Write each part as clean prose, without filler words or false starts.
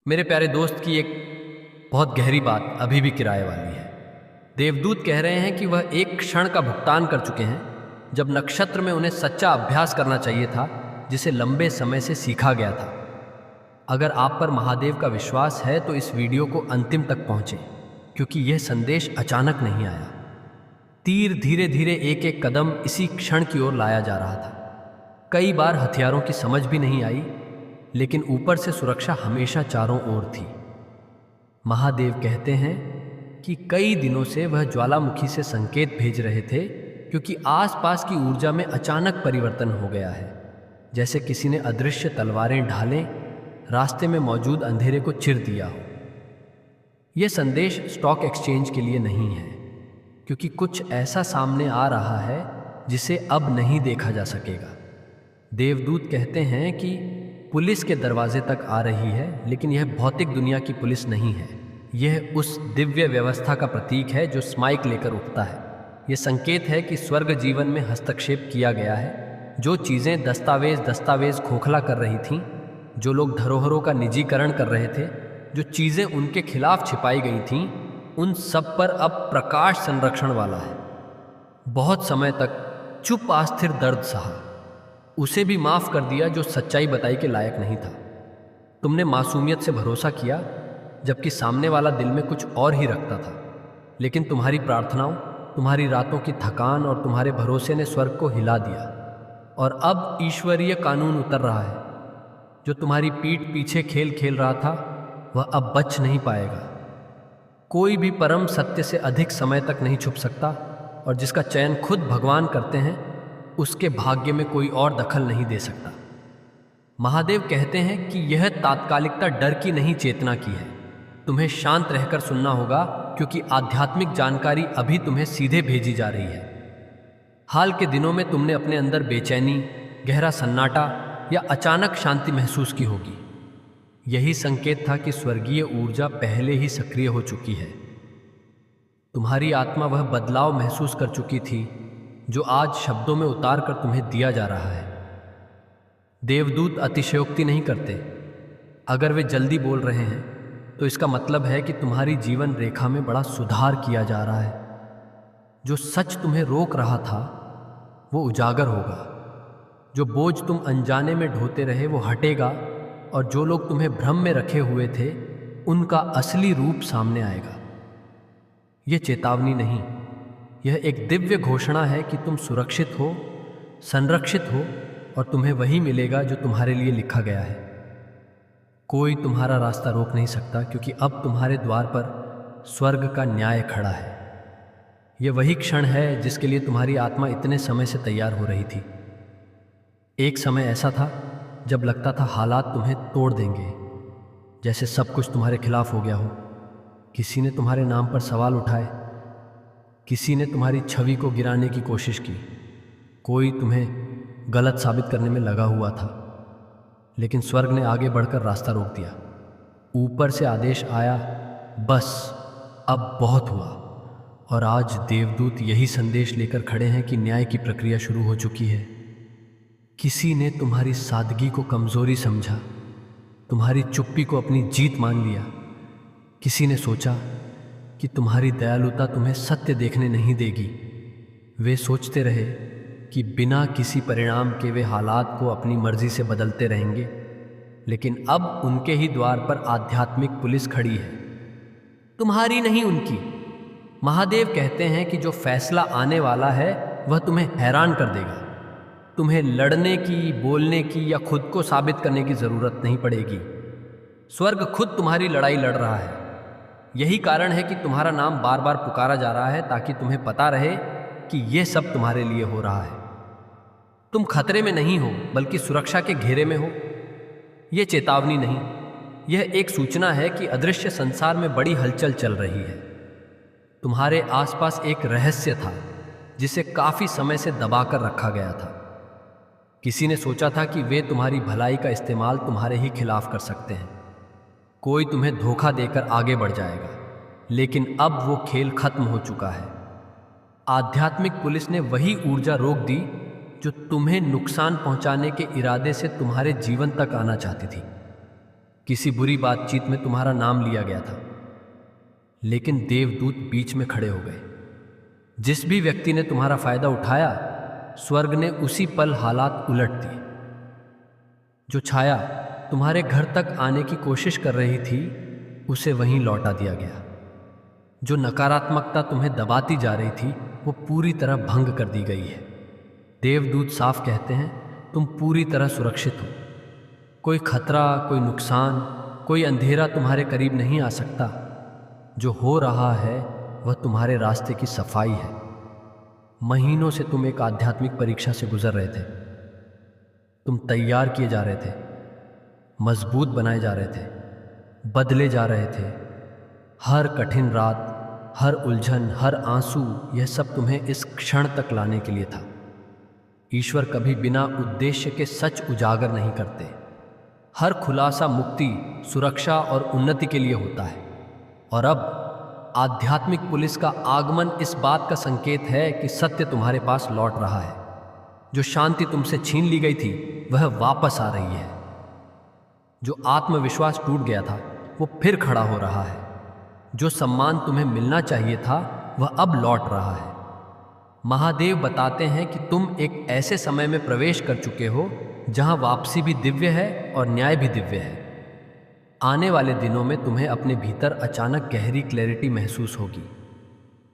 मेरे प्यारे दोस्त की एक बहुत गहरी बात अभी भी किराए वाली है। देवदूत कह रहे हैं कि वह एक क्षण का भुगतान कर चुके हैं जब नक्षत्र में उन्हें सच्चा अभ्यास करना चाहिए था, जिसे लंबे समय से सीखा गया था। अगर आप पर महादेव का विश्वास है तो इस वीडियो को अंतिम तक पहुंचे, क्योंकि यह संदेश अचानक नहीं आया। तीर धीरे धीरे एक एक कदम इसी क्षण की ओर लाया जा रहा था। कई बार हथियारों की समझ भी नहीं आई, लेकिन ऊपर से सुरक्षा हमेशा चारों ओर थी। महादेव कहते हैं कि कई दिनों से वह ज्वालामुखी से संकेत भेज रहे थे, क्योंकि आसपास की ऊर्जा में अचानक परिवर्तन हो गया है, जैसे किसी ने अदृश्य तलवारें ढालें रास्ते में मौजूद अंधेरे को चिर दिया हो। यह संदेश स्टॉक एक्सचेंज के लिए नहीं है, क्योंकि कुछ ऐसा सामने आ रहा है जिसे अब नहीं देखा जा सकेगा। देवदूत कहते हैं कि पुलिस के दरवाजे तक आ रही है, लेकिन यह भौतिक दुनिया की पुलिस नहीं है। यह उस दिव्य व्यवस्था का प्रतीक है जो स्माइक लेकर उठता है। यह संकेत है कि स्वर्ग जीवन में हस्तक्षेप किया गया है। जो चीज़ें दस्तावेज खोखला कर रही थीं, जो लोग धरोहरों का निजीकरण कर रहे थे, जो चीज़ें उनके खिलाफ छिपाई गई थीं, उन सब पर अब प्रकाश संरक्षण वाला है। बहुत समय तक चुप अस्थिर दर्द सहा, उसे भी माफ कर दिया जो सच्चाई बताई के लायक नहीं था। तुमने मासूमियत से भरोसा किया, जबकि सामने वाला दिल में कुछ और ही रखता था। लेकिन तुम्हारी प्रार्थनाओं, तुम्हारी रातों की थकान और तुम्हारे भरोसे ने स्वर्ग को हिला दिया। और अब ईश्वरीय कानून उतर रहा है। जो तुम्हारी पीठ पीछे खेल खेल रहा था, वह अब बच नहीं पाएगा। कोई भी परम सत्य से अधिक समय तक नहीं छुप सकता, और जिसका चयन खुद भगवान करते हैं, उसके भाग्य में कोई और दखल नहीं दे सकता। महादेव कहते हैं कि यह तात्कालिकता डर की नहीं, चेतना की है। तुम्हें शांत रहकर सुनना होगा, क्योंकि आध्यात्मिक जानकारी अभी तुम्हें सीधे भेजी जा रही है। हाल के दिनों में तुमने अपने अंदर बेचैनी, गहरा सन्नाटा या अचानक शांति महसूस की होगी। यही संकेत था कि स्वर्गीय ऊर्जा पहले ही सक्रिय हो चुकी है। तुम्हारी आत्मा वह बदलाव महसूस कर चुकी थी जो आज शब्दों में उतार कर तुम्हें दिया जा रहा है। देवदूत अतिशयोक्ति नहीं करते। अगर वे जल्दी बोल रहे हैं तो इसका मतलब है कि तुम्हारी जीवन रेखा में बड़ा सुधार किया जा रहा है। जो सच तुम्हें रोक रहा था वो उजागर होगा। जो बोझ तुम अनजाने में ढोते रहे वो हटेगा, और जो लोग तुम्हें भ्रम में रखे हुए थे उनका असली रूप सामने आएगा। यह चेतावनी नहीं, यह एक दिव्य घोषणा है कि तुम सुरक्षित हो, संरक्षित हो, और तुम्हें वही मिलेगा जो तुम्हारे लिए लिखा गया है। कोई तुम्हारा रास्ता रोक नहीं सकता, क्योंकि अब तुम्हारे द्वार पर स्वर्ग का न्याय खड़ा है। यह वही क्षण है जिसके लिए तुम्हारी आत्मा इतने समय से तैयार हो रही थी। एक समय ऐसा था जब लगता था हालात तुम्हें तोड़ देंगे, जैसे सब कुछ तुम्हारे खिलाफ हो गया हो। किसी ने तुम्हारे नाम पर सवाल उठाए, किसी ने तुम्हारी छवि को गिराने की कोशिश की, कोई तुम्हें गलत साबित करने में लगा हुआ था। लेकिन स्वर्ग ने आगे बढ़कर रास्ता रोक दिया। ऊपर से आदेश आया, बस अब बहुत हुआ। और आज देवदूत यही संदेश लेकर खड़े हैं कि न्याय की प्रक्रिया शुरू हो चुकी है। किसी ने तुम्हारी सादगी को कमजोरी समझा, तुम्हारी चुप्पी को अपनी जीत मान लिया। किसी ने सोचा कि तुम्हारी दयालुता तुम्हें सत्य देखने नहीं देगी। वे सोचते रहे कि बिना किसी परिणाम के वे हालात को अपनी मर्जी से बदलते रहेंगे। लेकिन अब उनके ही द्वार पर आध्यात्मिक पुलिस खड़ी है, तुम्हारी नहीं, उनकी। महादेव कहते हैं कि जो फैसला आने वाला है वह तुम्हें हैरान कर देगा। तुम्हें लड़ने की, बोलने की या खुद को साबित करने की जरूरत नहीं पड़ेगी। स्वर्ग खुद तुम्हारी लड़ाई लड़ रहा है। यही कारण है कि तुम्हारा नाम बार बार पुकारा जा रहा है, ताकि तुम्हें पता रहे कि यह सब तुम्हारे लिए हो रहा है। तुम खतरे में नहीं हो, बल्कि सुरक्षा के घेरे में हो। यह चेतावनी नहीं, यह एक सूचना है कि अदृश्य संसार में बड़ी हलचल चल रही है। तुम्हारे आसपास एक रहस्य था जिसे काफी समय से दबाकर रखा गया था। किसी ने सोचा था कि वे तुम्हारी भलाई का इस्तेमाल तुम्हारे ही खिलाफ कर सकते हैं। कोई तुम्हें धोखा देकर आगे बढ़ जाएगा, लेकिन अब वो खेल खत्म हो चुका है। आध्यात्मिक पुलिस ने वही ऊर्जा रोक दी जो तुम्हें नुकसान पहुंचाने के इरादे से तुम्हारे जीवन तक आना चाहती थी। किसी बुरी बातचीत में तुम्हारा नाम लिया गया था, लेकिन देवदूत बीच में खड़े हो गए। जिस भी व्यक्ति ने तुम्हारा फायदा उठाया, स्वर्ग ने उसी पल हालात उलट दिए। जो छाया तुम्हारे घर तक आने की कोशिश कर रही थी, उसे वहीं लौटा दिया गया। जो नकारात्मकता तुम्हें दबाती जा रही थी, वो पूरी तरह भंग कर दी गई है। देवदूत साफ कहते हैं, तुम पूरी तरह सुरक्षित हो। कोई खतरा, कोई नुकसान, कोई अंधेरा तुम्हारे करीब नहीं आ सकता। जो हो रहा है वह तुम्हारे रास्ते की सफाई है। महीनों से तुम एक आध्यात्मिक परीक्षा से गुजर रहे थे। तुम तैयार किए जा रहे थे, मजबूत बनाए जा रहे थे, बदले जा रहे थे। हर कठिन रात, हर उलझन, हर आंसू, यह सब तुम्हें इस क्षण तक लाने के लिए था। ईश्वर कभी बिना उद्देश्य के सच उजागर नहीं करते। हर खुलासा मुक्ति, सुरक्षा और उन्नति के लिए होता है। और अब आध्यात्मिक पुलिस का आगमन इस बात का संकेत है कि सत्य तुम्हारे पास लौट रहा है। जो शांति तुमसे छीन ली गई थी, वह वापस आ रही है। जो आत्मविश्वास टूट गया था, वो फिर खड़ा हो रहा है। जो सम्मान तुम्हें मिलना चाहिए था, वह अब लौट रहा है। महादेव बताते हैं कि तुम एक ऐसे समय में प्रवेश कर चुके हो जहां वापसी भी दिव्य है और न्याय भी दिव्य है। आने वाले दिनों में तुम्हें अपने भीतर अचानक गहरी क्लैरिटी महसूस होगी,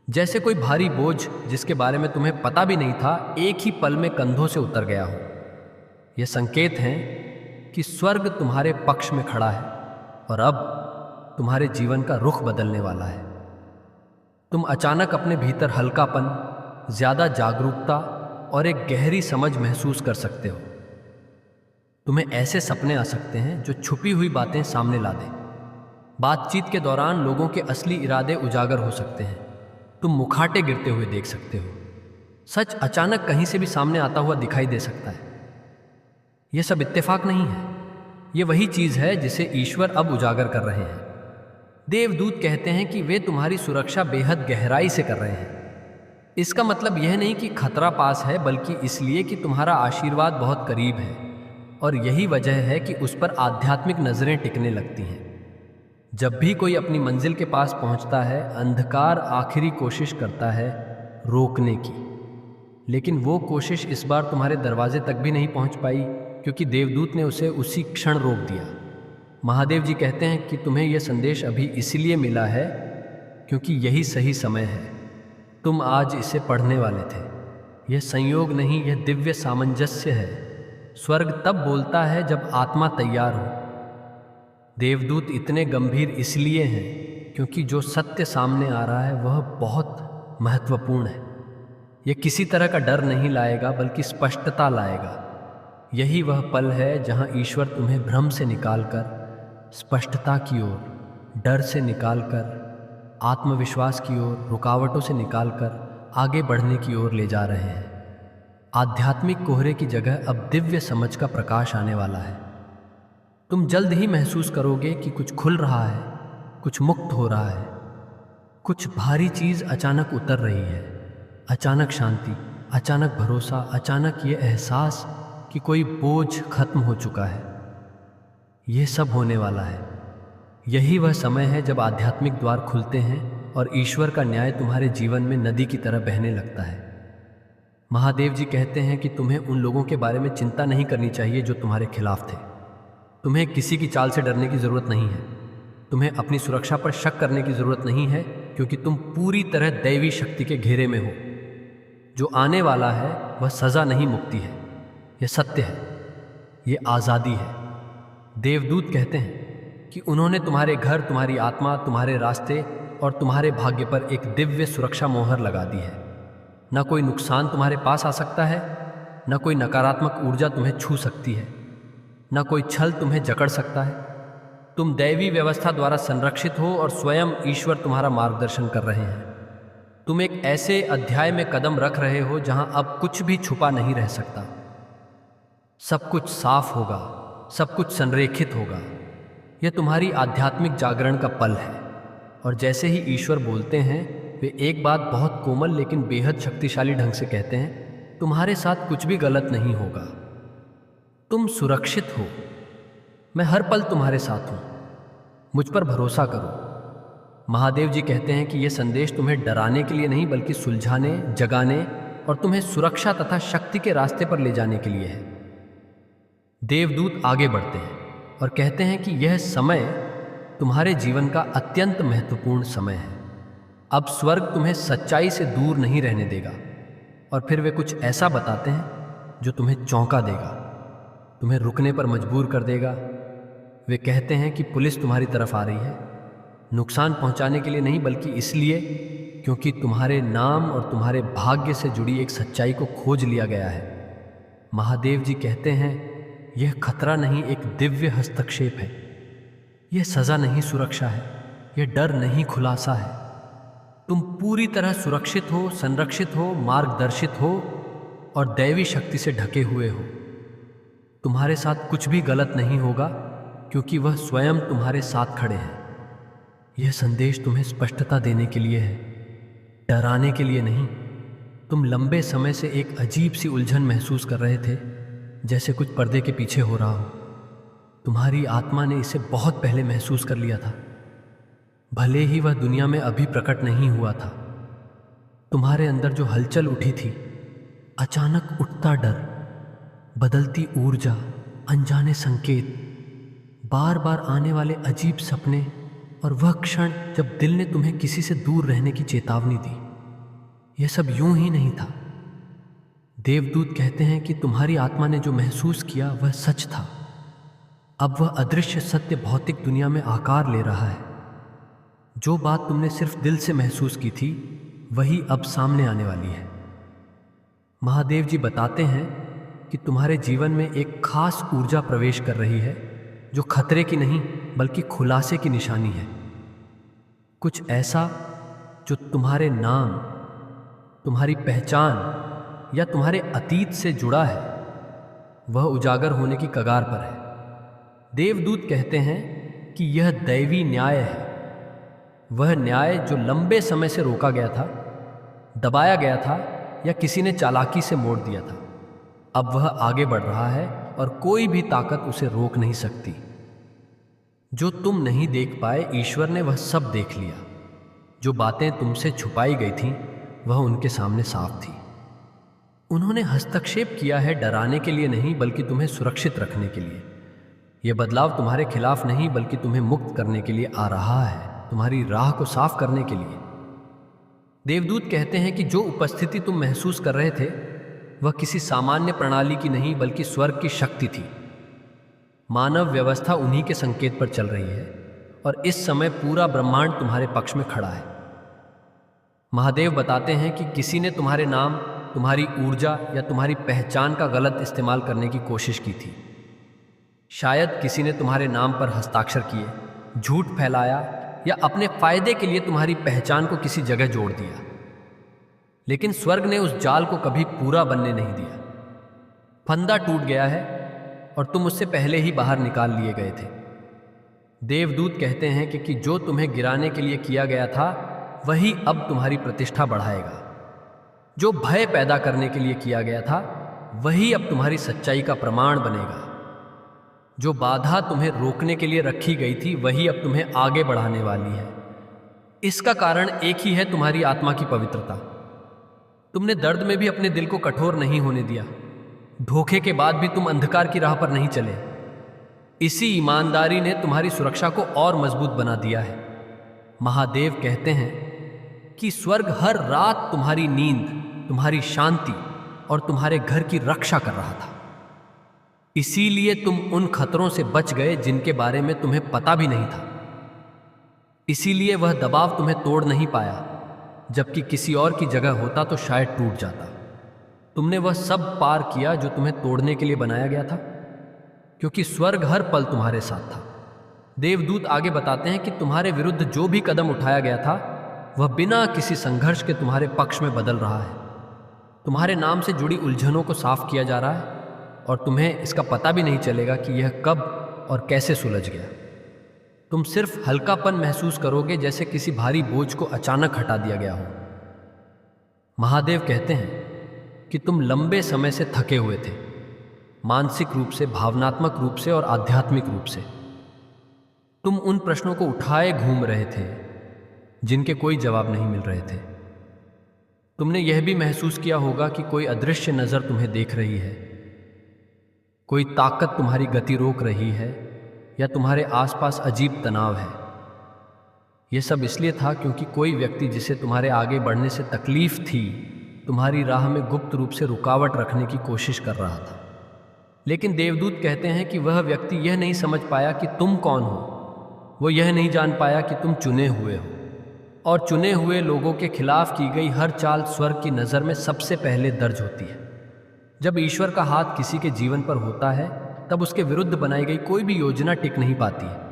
जैसे कोई भारी बोझ जिसके बारे में तुम्हें पता भी नहीं था, एक ही पल में कंधों से उतर गया हो। यह संकेत है कि स्वर्ग तुम्हारे पक्ष में खड़ा है और अब तुम्हारे जीवन का रुख बदलने वाला है। तुम अचानक अपने भीतर हल्कापन, ज्यादा जागरूकता और एक गहरी समझ महसूस कर सकते हो। तुम्हें ऐसे सपने आ सकते हैं जो छुपी हुई बातें सामने ला दें। बातचीत के दौरान लोगों के असली इरादे उजागर हो सकते हैं। तुम मुखाटे गिरते हुए देख सकते हो। सच अचानक कहीं से भी सामने आता हुआ दिखाई दे सकता है। यह सब इत्तेफाक नहीं है, ये वही चीज है जिसे ईश्वर अब उजागर कर रहे हैं। देवदूत कहते हैं कि वे तुम्हारी सुरक्षा बेहद गहराई से कर रहे हैं। इसका मतलब यह नहीं कि खतरा पास है, बल्कि इसलिए कि तुम्हारा आशीर्वाद बहुत करीब है। और यही वजह है कि उस पर आध्यात्मिक नजरें टिकने लगती हैं। जब भी कोई अपनी मंजिल के पास पहुंचता है, अंधकार आखिरी कोशिश करता है रोकने की, लेकिन वो कोशिश इस बार तुम्हारे दरवाजे तक भी नहीं पहुंच पाई, क्योंकि देवदूत ने उसे उसी क्षण रोक दिया। महादेव जी कहते हैं कि तुम्हें यह संदेश अभी इसलिए मिला है क्योंकि यही सही समय है। तुम आज इसे पढ़ने वाले थे। यह संयोग नहीं, यह दिव्य सामंजस्य है। स्वर्ग तब बोलता है जब आत्मा तैयार हो। देवदूत इतने गंभीर इसलिए हैं क्योंकि जो सत्य सामने आ रहा है वह बहुत महत्वपूर्ण है। यह किसी तरह का डर नहीं लाएगा, बल्कि स्पष्टता लाएगा। यही वह पल है जहां ईश्वर तुम्हें भ्रम से निकालकर स्पष्टता की ओर, डर से निकालकर आत्मविश्वास की ओर, रुकावटों से निकालकर आगे बढ़ने की ओर ले जा रहे हैं। आध्यात्मिक कोहरे की जगह अब दिव्य समझ का प्रकाश आने वाला है। तुम जल्द ही महसूस करोगे कि कुछ खुल रहा है, कुछ मुक्त हो रहा है, कुछ भारी चीज अचानक उतर रही है। अचानक शांति, अचानक भरोसा, अचानक ये एहसास कि कोई बोझ खत्म हो चुका है। ये सब होने वाला है। यही वह समय है जब आध्यात्मिक द्वार खुलते हैं और ईश्वर का न्याय तुम्हारे जीवन में नदी की तरह बहने लगता है। महादेव जी कहते हैं कि तुम्हें उन लोगों के बारे में चिंता नहीं करनी चाहिए जो तुम्हारे खिलाफ थे। तुम्हें किसी की चाल से डरने की जरूरत नहीं है। तुम्हें अपनी सुरक्षा पर शक करने की जरूरत नहीं है, क्योंकि तुम पूरी तरह दैवी शक्ति के घेरे में हो। जो आने वाला है वह सजा नहीं, मुक्ति है। यह सत्य है, यह आज़ादी है। देवदूत कहते हैं कि उन्होंने तुम्हारे घर, तुम्हारी आत्मा, तुम्हारे रास्ते और तुम्हारे भाग्य पर एक दिव्य सुरक्षा मोहर लगा दी है। न कोई नुकसान तुम्हारे पास आ सकता है, न कोई नकारात्मक ऊर्जा तुम्हें छू सकती है, न कोई छल तुम्हें जकड़ सकता है। तुम दैवी व्यवस्था द्वारा संरक्षित हो और स्वयं ईश्वर तुम्हारा मार्गदर्शन कर रहे हैं। तुम एक ऐसे अध्याय में कदम रख रहे हो जहां अब कुछ भी छुपा नहीं रह सकता। सब कुछ साफ होगा, सब कुछ संरेखित होगा। यह तुम्हारी आध्यात्मिक जागरण का पल है। और जैसे ही ईश्वर बोलते हैं, वे एक बात बहुत कोमल लेकिन बेहद शक्तिशाली ढंग से कहते हैं, तुम्हारे साथ कुछ भी गलत नहीं होगा। तुम सुरक्षित हो। मैं हर पल तुम्हारे साथ हूं, मुझ पर भरोसा करो। महादेव जी कहते हैं कि यह संदेश तुम्हें डराने के लिए नहीं बल्कि सुलझाने, जगाने और तुम्हें सुरक्षा तथा शक्ति के रास्ते पर ले जाने के लिए है। देवदूत आगे बढ़ते हैं और कहते हैं कि यह समय तुम्हारे जीवन का अत्यंत महत्वपूर्ण समय है। अब स्वर्ग तुम्हें सच्चाई से दूर नहीं रहने देगा। और फिर वे कुछ ऐसा बताते हैं जो तुम्हें चौंका देगा, तुम्हें रुकने पर मजबूर कर देगा। वे कहते हैं कि पुलिस तुम्हारी तरफ आ रही है, नुकसान पहुंचाने के लिए नहीं बल्कि इसलिए क्योंकि तुम्हारे नाम और तुम्हारे भाग्य से जुड़ी एक सच्चाई को खोज लिया गया है। महादेव जी कहते हैं यह खतरा नहीं, एक दिव्य हस्तक्षेप है। यह सजा नहीं, सुरक्षा है। यह डर नहीं, खुलासा है। तुम पूरी तरह सुरक्षित हो, संरक्षित हो, मार्गदर्शित हो और दैवी शक्ति से ढके हुए हो। तुम्हारे साथ कुछ भी गलत नहीं होगा क्योंकि वह स्वयं तुम्हारे साथ खड़े हैं। यह संदेश तुम्हें स्पष्टता देने के लिए है, डराने के लिए नहीं। तुम लंबे समय से एक अजीब सी उलझन महसूस कर रहे थे, जैसे कुछ पर्दे के पीछे हो रहा हो। तुम्हारी आत्मा ने इसे बहुत पहले महसूस कर लिया था, भले ही वह दुनिया में अभी प्रकट नहीं हुआ था। तुम्हारे अंदर जो हलचल उठी थी, अचानक उठता डर, बदलती ऊर्जा, अनजाने संकेत, बार बार आने वाले अजीब सपने और वह क्षण जब दिल ने तुम्हें किसी से दूर रहने की चेतावनी दी, यह सब यूं ही नहीं था। देवदूत कहते हैं कि तुम्हारी आत्मा ने जो महसूस किया वह सच था। अब वह अदृश्य सत्य भौतिक दुनिया में आकार ले रहा है। जो बात तुमने सिर्फ दिल से महसूस की थी वही अब सामने आने वाली है। महादेव जी बताते हैं कि तुम्हारे जीवन में एक खास ऊर्जा प्रवेश कर रही है जो खतरे की नहीं बल्कि खुलासे की निशानी है। कुछ ऐसा जो तुम्हारे नाम, तुम्हारी पहचान या तुम्हारे अतीत से जुड़ा है, वह उजागर होने की कगार पर है। देवदूत कहते हैं कि यह दैवी न्याय है, वह न्याय जो लंबे समय से रोका गया था, दबाया गया था या किसी ने चालाकी से मोड़ दिया था। अब वह आगे बढ़ रहा है और कोई भी ताकत उसे रोक नहीं सकती। जो तुम नहीं देख पाए, ईश्वर ने वह सब देख लिया। जो बातें तुमसे छुपाई गई थीं, वह उनके सामने साफ थी। उन्होंने हस्तक्षेप किया है डराने के लिए नहीं बल्कि तुम्हें सुरक्षित रखने के लिए। यह बदलाव तुम्हारे खिलाफ नहीं बल्कि तुम्हें मुक्त करने के लिए आ रहा है, तुम्हारी राह को साफ करने के लिए। देवदूत कहते हैं कि जो उपस्थिति तुम महसूस कर रहे थे वह किसी सामान्य प्रणाली की नहीं बल्कि स्वर्ग की शक्ति थी। मानव व्यवस्था उन्हीं के संकेत पर चल रही है और इस समय पूरा ब्रह्मांड तुम्हारे पक्ष में खड़ा है। महादेव बताते हैं कि किसी ने तुम्हारे नाम, तुम्हारी ऊर्जा या तुम्हारी पहचान का गलत इस्तेमाल करने की कोशिश की थी। शायद किसी ने तुम्हारे नाम पर हस्ताक्षर किए, झूठ फैलाया या अपने फायदे के लिए तुम्हारी पहचान को किसी जगह जोड़ दिया। लेकिन स्वर्ग ने उस जाल को कभी पूरा बनने नहीं दिया। फंदा टूट गया है और तुम उससे पहले ही बाहर निकाल लिए गए थे। देवदूत कहते हैं कि जो तुम्हें गिराने के लिए किया गया था वही अब तुम्हारी प्रतिष्ठा बढ़ाएगा। जो भय पैदा करने के लिए किया गया था वही अब तुम्हारी सच्चाई का प्रमाण बनेगा। जो बाधा तुम्हें रोकने के लिए रखी गई थी वही अब तुम्हें आगे बढ़ाने वाली है। इसका कारण एक ही है, तुम्हारी आत्मा की पवित्रता। तुमने दर्द में भी अपने दिल को कठोर नहीं होने दिया। धोखे के बाद भी तुम अंधकार की राह पर नहीं चले। इसी ईमानदारी ने तुम्हारी सुरक्षा को और मजबूत बना दिया है। महादेव कहते हैं कि स्वर्ग हर रात तुम्हारी नींद, तुम्हारी शांति और तुम्हारे घर की रक्षा कर रहा था। इसीलिए तुम उन खतरों से बच गए जिनके बारे में तुम्हें पता भी नहीं था। इसीलिए वह दबाव तुम्हें तोड़ नहीं पाया, जबकि किसी और की जगह होता तो शायद टूट जाता। तुमने वह सब पार किया जो तुम्हें तोड़ने के लिए बनाया गया था, क्योंकि स्वर्ग हर पल तुम्हारे साथ था। देवदूत आगे बताते हैं कि तुम्हारे विरुद्ध जो भी कदम उठाया गया था वह बिना किसी संघर्ष के तुम्हारे पक्ष में बदल रहा है। तुम्हारे नाम से जुड़ी उलझनों को साफ किया जा रहा है और तुम्हें इसका पता भी नहीं चलेगा कि यह कब और कैसे सुलझ गया। तुम सिर्फ हल्कापन महसूस करोगे, जैसे किसी भारी बोझ को अचानक हटा दिया गया हो। महादेव कहते हैं कि तुम लंबे समय से थके हुए थे, मानसिक रूप से, भावनात्मक रूप से और आध्यात्मिक रूप से। तुम उन प्रश्नों को उठाए घूम रहे थे जिनके कोई जवाब नहीं मिल रहे थे। तुमने यह भी महसूस किया होगा कि कोई अदृश्य नज़र तुम्हें देख रही है, कोई ताकत तुम्हारी गति रोक रही है, या तुम्हारे आसपास अजीब तनाव है। यह सब इसलिए था क्योंकि कोई व्यक्ति जिसे तुम्हारे आगे बढ़ने से तकलीफ थी, तुम्हारी राह में गुप्त रूप से रुकावट रखने की कोशिश कर रहा था। लेकिन देवदूत कहते हैं कि वह व्यक्ति यह नहीं समझ पाया कि तुम कौन हो। वो यह नहीं जान पाया कि तुम चुने हुए हो, और चुने हुए लोगों के खिलाफ की गई हर चाल स्वर्ग की नज़र में सबसे पहले दर्ज होती है। जब ईश्वर का हाथ किसी के जीवन पर होता है, तब उसके विरुद्ध बनाई गई कोई भी योजना टिक नहीं पाती है।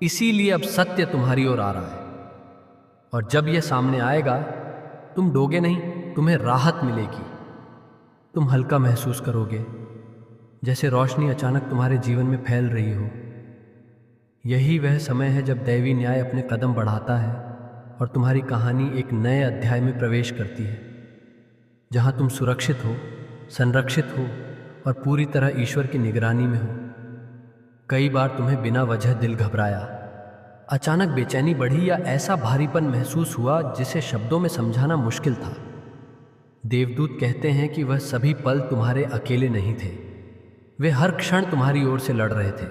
इसीलिए अब सत्य तुम्हारी ओर आ रहा है, और जब यह सामने आएगा, तुम डोगे नहीं, तुम्हें राहत मिलेगी। तुम हल्का महसूस करोगे, जैसे रोशनी अचानक तुम्हारे जीवन में फैल रही हो। यही वह समय है जब दैवी न्याय अपने कदम बढ़ाता है और तुम्हारी कहानी एक नए अध्याय में प्रवेश करती है, जहां तुम सुरक्षित हो, संरक्षित हो और पूरी तरह ईश्वर की निगरानी में हो। कई बार तुम्हें बिना वजह दिल घबराया, अचानक बेचैनी बढ़ी, या ऐसा भारीपन महसूस हुआ जिसे शब्दों में समझाना मुश्किल था। देवदूत कहते हैं कि वह सभी पल तुम्हारे अकेले नहीं थे। वे हर क्षण तुम्हारी ओर से लड़ रहे थे,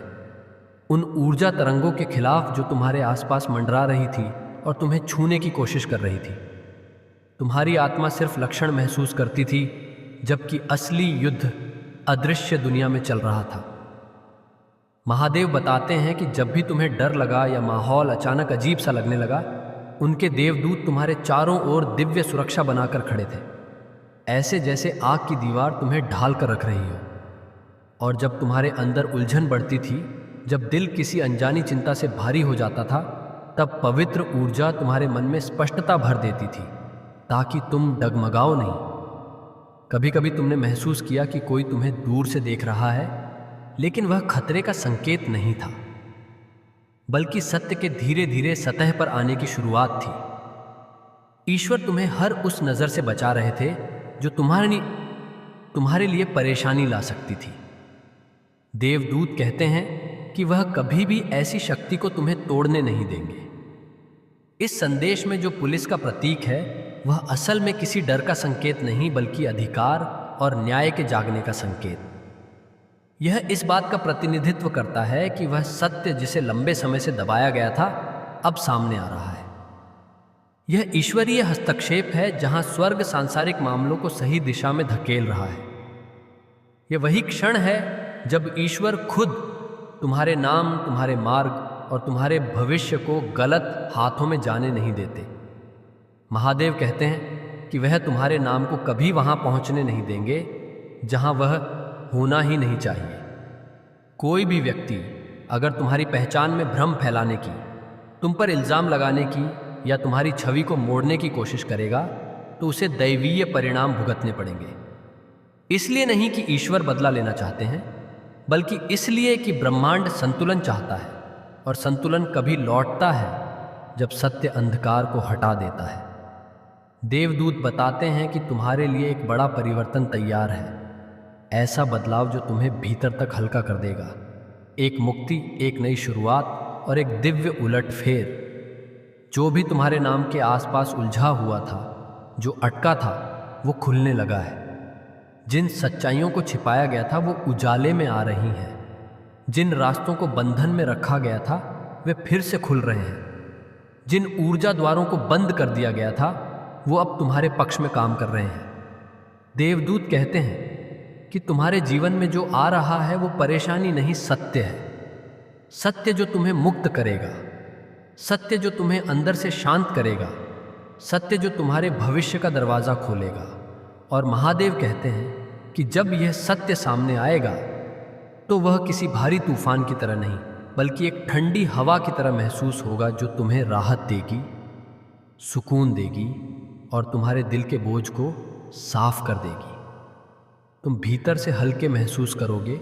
उन ऊर्जा तरंगों के खिलाफ जो तुम्हारे आसपास मंडरा रही थी और तुम्हें छूने की कोशिश कर रही थी। तुम्हारी आत्मा सिर्फ लक्षण महसूस करती थी, जबकि असली युद्ध अदृश्य दुनिया में चल रहा था। महादेव बताते हैं कि जब भी तुम्हें डर लगा या माहौल अचानक अजीब सा लगने लगा, उनके देवदूत तुम्हारे चारों ओर दिव्य सुरक्षा बनाकर खड़े थे, ऐसे जैसे आग की दीवार तुम्हें ढाल कर रख रही हो। और जब तुम्हारे अंदर उलझन बढ़ती थी, जब दिल किसी अनजानी चिंता से भारी हो जाता था, तब पवित्र ऊर्जा तुम्हारे मन में स्पष्टता भर देती थी, ताकि तुम डगमगाओ नहीं। कभी कभी तुमने महसूस किया कि कोई तुम्हें दूर से देख रहा है, लेकिन वह खतरे का संकेत नहीं था, बल्कि सत्य के धीरे धीरे सतह पर आने की शुरुआत थी। ईश्वर तुम्हें हर उस नज़र से बचा रहे थे जो तुम्हारे लिए परेशानी ला सकती थी। देवदूत कहते हैं कि वह कभी भी ऐसी शक्ति को तुम्हें तोड़ने नहीं देंगे। इस संदेश में जो पुलिस का प्रतीक है, वह असल में किसी डर का संकेत नहीं, बल्कि अधिकार और न्याय के जागने का संकेत। यह इस बात का प्रतिनिधित्व करता है कि वह सत्य जिसे लंबे समय से दबाया गया था, अब सामने आ रहा है। यह ईश्वरीय हस्तक्षेप है, जहां स्वर्ग सांसारिक मामलों को सही दिशा में धकेल रहा है। यह वही क्षण है जब ईश्वर खुद तुम्हारे नाम, तुम्हारे मार्ग और तुम्हारे भविष्य को गलत हाथों में जाने नहीं देते। महादेव कहते हैं कि वह तुम्हारे नाम को कभी वहां पहुंचने नहीं देंगे जहां वह होना ही नहीं चाहिए। कोई भी व्यक्ति अगर तुम्हारी पहचान में भ्रम फैलाने की, तुम पर इल्ज़ाम लगाने की या तुम्हारी छवि को मोड़ने की कोशिश करेगा, तो उसे दैवीय परिणाम भुगतने पड़ेंगे। इसलिए नहीं कि ईश्वर बदला लेना चाहते हैं, बल्कि इसलिए कि ब्रह्मांड संतुलन चाहता है, और संतुलन कभी लौटता है जब सत्य अंधकार को हटा देता है। देवदूत बताते हैं कि तुम्हारे लिए एक बड़ा परिवर्तन तैयार है, ऐसा बदलाव जो तुम्हें भीतर तक हल्का कर देगा। एक मुक्ति, एक नई शुरुआत और एक दिव्य उलटफेर। जो भी तुम्हारे नाम के आसपास उलझा हुआ था, जो अटका था, वो खुलने लगा है। जिन सच्चाइयों को छिपाया गया था, वो उजाले में आ रही हैं। जिन रास्तों को बंधन में रखा गया था, वे फिर से खुल रहे हैं। जिन ऊर्जा द्वारों को बंद कर दिया गया था, वो अब तुम्हारे पक्ष में काम कर रहे हैं। देवदूत कहते हैं कि तुम्हारे जीवन में जो आ रहा है, वो परेशानी नहीं, सत्य है। सत्य जो तुम्हें मुक्त करेगा, सत्य जो तुम्हें अंदर से शांत करेगा, सत्य जो तुम्हारे भविष्य का दरवाज़ा खोलेगा। और महादेव कहते हैं कि जब यह सत्य सामने आएगा, तो वह किसी भारी तूफान की तरह नहीं, बल्कि एक ठंडी हवा की तरह महसूस होगा, जो तुम्हें राहत देगी, सुकून देगी और तुम्हारे दिल के बोझ को साफ कर देगी। तुम भीतर से हल्के महसूस करोगे,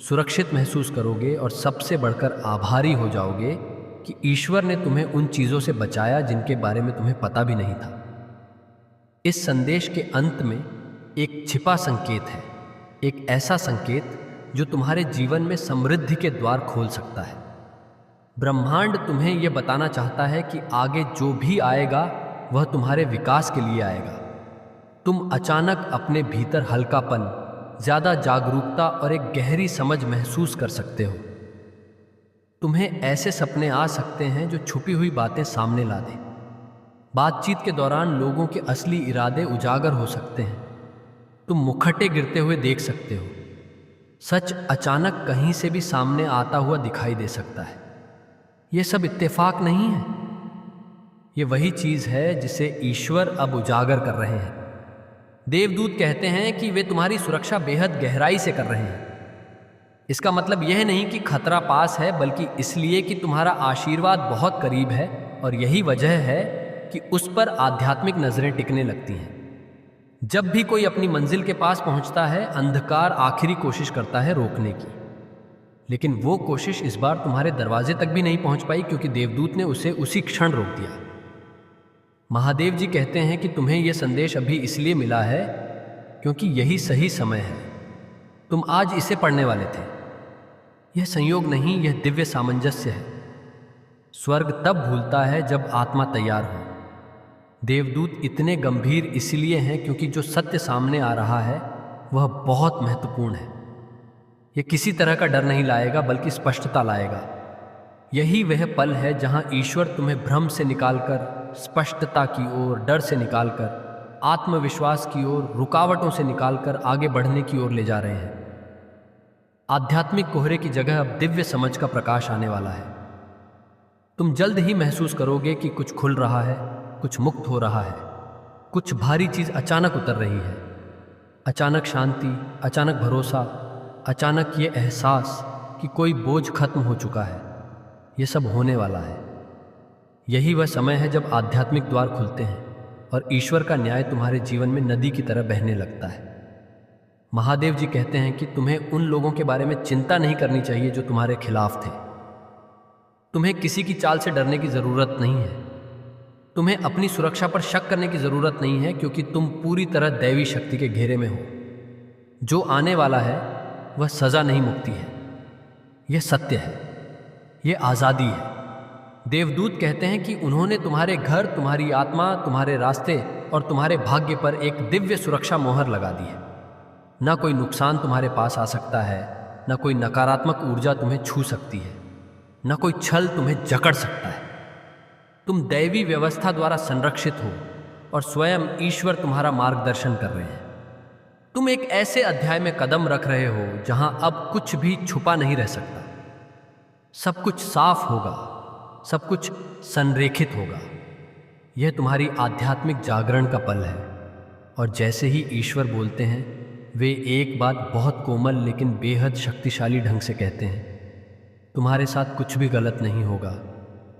सुरक्षित महसूस करोगे और सबसे बढ़कर आभारी हो जाओगे कि ईश्वर ने तुम्हें उन चीज़ों से बचाया जिनके बारे में तुम्हें पता भी नहीं था। इस संदेश के अंत में एक छिपा संकेत है, एक ऐसा संकेत जो तुम्हारे जीवन में समृद्धि के द्वार खोल सकता है। ब्रह्मांड तुम्हें यह बताना चाहता है कि आगे जो भी आएगा वह तुम्हारे विकास के लिए आएगा। तुम अचानक अपने भीतर हल्कापन, ज्यादा जागरूकता और एक गहरी समझ महसूस कर सकते हो। तुम्हें ऐसे सपने आ सकते हैं जो छुपी हुई बातें सामने ला दें। बातचीत के दौरान लोगों के असली इरादे उजागर हो सकते हैं। तुम मुखट्टे गिरते हुए देख सकते हो। सच अचानक कहीं से भी सामने आता हुआ दिखाई दे सकता है। यह सब इत्तेफाक नहीं है, ये वही चीज है जिसे ईश्वर अब उजागर कर रहे हैं। देवदूत कहते हैं कि वे तुम्हारी सुरक्षा बेहद गहराई से कर रहे हैं। इसका मतलब यह नहीं कि खतरा पास है, बल्कि इसलिए कि तुम्हारा आशीर्वाद बहुत करीब है, और यही वजह है कि उस पर आध्यात्मिक नजरें टिकने लगती हैं। जब भी कोई अपनी मंजिल के पास पहुंचता है, अंधकार आखिरी कोशिश करता है रोकने की, लेकिन वो कोशिश इस बार तुम्हारे दरवाजे तक भी नहीं पहुंच पाई, क्योंकि देवदूत ने उसे उसी क्षण रोक दिया। महादेव जी कहते हैं कि तुम्हें यह संदेश अभी इसलिए मिला है क्योंकि यही सही समय है। तुम आज इसे पढ़ने वाले थे। यह संयोग नहीं, यह दिव्य सामंजस्य है। स्वर्ग तब भूलता है जब आत्मा तैयार हो। देवदूत इतने गंभीर इसलिए हैं क्योंकि जो सत्य सामने आ रहा है वह बहुत महत्वपूर्ण है। यह किसी तरह का डर नहीं लाएगा, बल्कि स्पष्टता लाएगा। यही वह पल है जहां ईश्वर तुम्हें भ्रम से निकालकर स्पष्टता की ओर, डर से निकालकर आत्मविश्वास की ओर, रुकावटों से निकालकर आगे बढ़ने की ओर ले जा रहे हैं। आध्यात्मिक कोहरे की जगह अब दिव्य समझ का प्रकाश आने वाला है। तुम जल्द ही महसूस करोगे कि कुछ खुल रहा है, कुछ मुक्त हो रहा है, कुछ भारी चीज अचानक उतर रही है। अचानक शांति, अचानक भरोसा, अचानक ये एहसास कि कोई बोझ खत्म हो चुका है। ये सब होने वाला है। यही वह समय है जब आध्यात्मिक द्वार खुलते हैं और ईश्वर का न्याय तुम्हारे जीवन में नदी की तरह बहने लगता है। महादेव जी कहते हैं कि तुम्हें उन लोगों के बारे में चिंता नहीं करनी चाहिए जो तुम्हारे खिलाफ थे। तुम्हें किसी की चाल से डरने की जरूरत नहीं है। तुम्हें अपनी सुरक्षा पर शक करने की जरूरत नहीं है, क्योंकि तुम पूरी तरह दैवी शक्ति के घेरे में हो। जो आने वाला है वह सजा नहीं, मुक्ति है। यह सत्य है, यह आज़ादी है। देवदूत कहते हैं कि उन्होंने तुम्हारे घर, तुम्हारी आत्मा, तुम्हारे रास्ते और तुम्हारे भाग्य पर एक दिव्य सुरक्षा मोहर लगा दी है। ना कोई नुकसान तुम्हारे पास आ सकता है, ना कोई नकारात्मक ऊर्जा तुम्हें छू सकती है, ना कोई छल तुम्हें जकड़ सकता है। तुम दैवी व्यवस्था द्वारा संरक्षित हो और स्वयं ईश्वर तुम्हारा मार्गदर्शन कर रहे हैं। तुम एक ऐसे अध्याय में कदम रख रहे हो जहां अब कुछ भी छुपा नहीं रह सकता। सब कुछ साफ होगा, सब कुछ संरेखित होगा। यह तुम्हारी आध्यात्मिक जागरण का पल है। और जैसे ही ईश्वर बोलते हैं, वे एक बात बहुत कोमल लेकिन बेहद शक्तिशाली ढंग से कहते हैं, तुम्हारे साथ कुछ भी गलत नहीं होगा,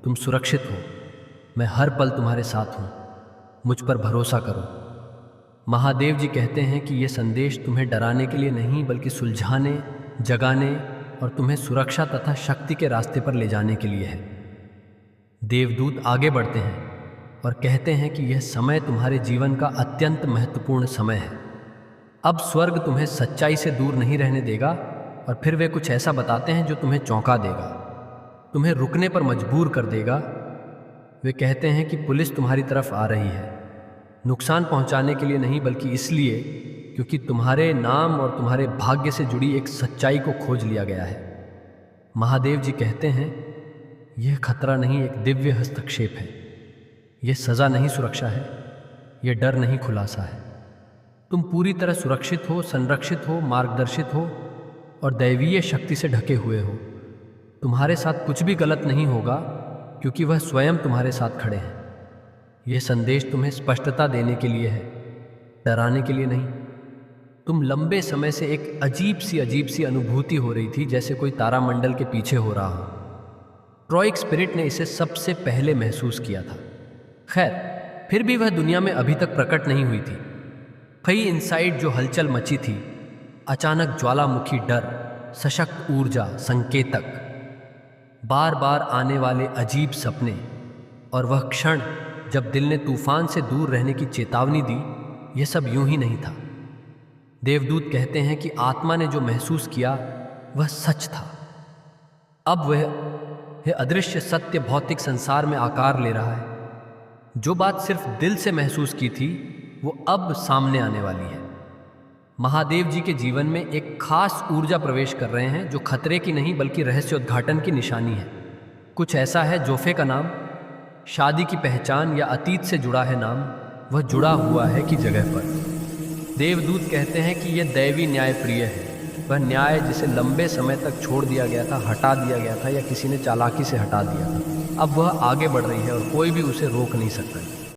तुम सुरक्षित हो, मैं हर पल तुम्हारे साथ हूँ, मुझ पर भरोसा करो। महादेव जी कहते हैं कि यह संदेश तुम्हें डराने के लिए नहीं, बल्कि सुलझाने, जगाने और तुम्हें सुरक्षा तथा शक्ति के रास्ते पर ले जाने के लिए है। देवदूत आगे बढ़ते हैं और कहते हैं कि यह समय तुम्हारे जीवन का अत्यंत महत्वपूर्ण समय है। अब स्वर्ग तुम्हें सच्चाई से दूर नहीं रहने देगा, और फिर वे कुछ ऐसा बताते हैं जो तुम्हें चौंका देगा, तुम्हें रुकने पर मजबूर कर देगा। वे कहते हैं कि पुलिस तुम्हारी तरफ आ रही है, नुकसान पहुंचाने के लिए नहीं, बल्कि इसलिए क्योंकि तुम्हारे नाम और तुम्हारे भाग्य से जुड़ी एक सच्चाई को खोज लिया गया है। महादेव जी कहते हैं, यह खतरा नहीं, एक दिव्य हस्तक्षेप है। यह सज़ा नहीं, सुरक्षा है। यह डर नहीं, खुलासा है। तुम पूरी तरह सुरक्षित हो, संरक्षित हो, मार्गदर्शित हो और दैवीय शक्ति से ढके हुए हो। तुम्हारे साथ कुछ भी गलत नहीं होगा, क्योंकि वह स्वयं तुम्हारे साथ खड़े हैं। यह संदेश तुम्हें स्पष्टता देने के लिए है, डराने के लिए नहीं। तुम लंबे समय से एक अजीब सी अनुभूति हो रही थी, जैसे कोई तारामंडल के पीछे हो रहा हो। ट्रॉइक स्पिरिट ने इसे सबसे पहले महसूस किया था। खैर, फिर भी वह दुनिया में अभी तक प्रकट नहीं हुई थी। कई इनसाइड जो हलचल मची थी, अचानक ज्वालामुखी डर, सशक्त ऊर्जा, संकेतक, बार बार आने वाले अजीब सपने, और वह क्षण जब दिल ने तूफान से दूर रहने की चेतावनी दी, यह सब यूं ही नहीं था। देवदूत कहते हैं कि आत्मा ने जो महसूस किया वह सच था। अब वह अदृश्य सत्य भौतिक संसार में आकार ले रहा है। जो बात सिर्फ दिल से महसूस की थी वो अब सामने आने वाली है। महादेव जी के जीवन में एक खास ऊर्जा प्रवेश कर रहे हैं जो खतरे की नहीं बल्कि रहस्योद्घाटन की निशानी है। कुछ ऐसा है जोफे का नाम शादी की पहचान या अतीत से जुड़ा है नाम, वह जुड़ा हुआ है कि जगह पर। देवदूत कहते हैं कि यह दैवी न्याय प्रिय है, वह न्याय जिसे लंबे समय तक छोड़ दिया गया था, हटा दिया गया था या किसी ने चालाकी से हटा दिया था, अब वह आगे बढ़ रही है और कोई भी उसे रोक नहीं सकता।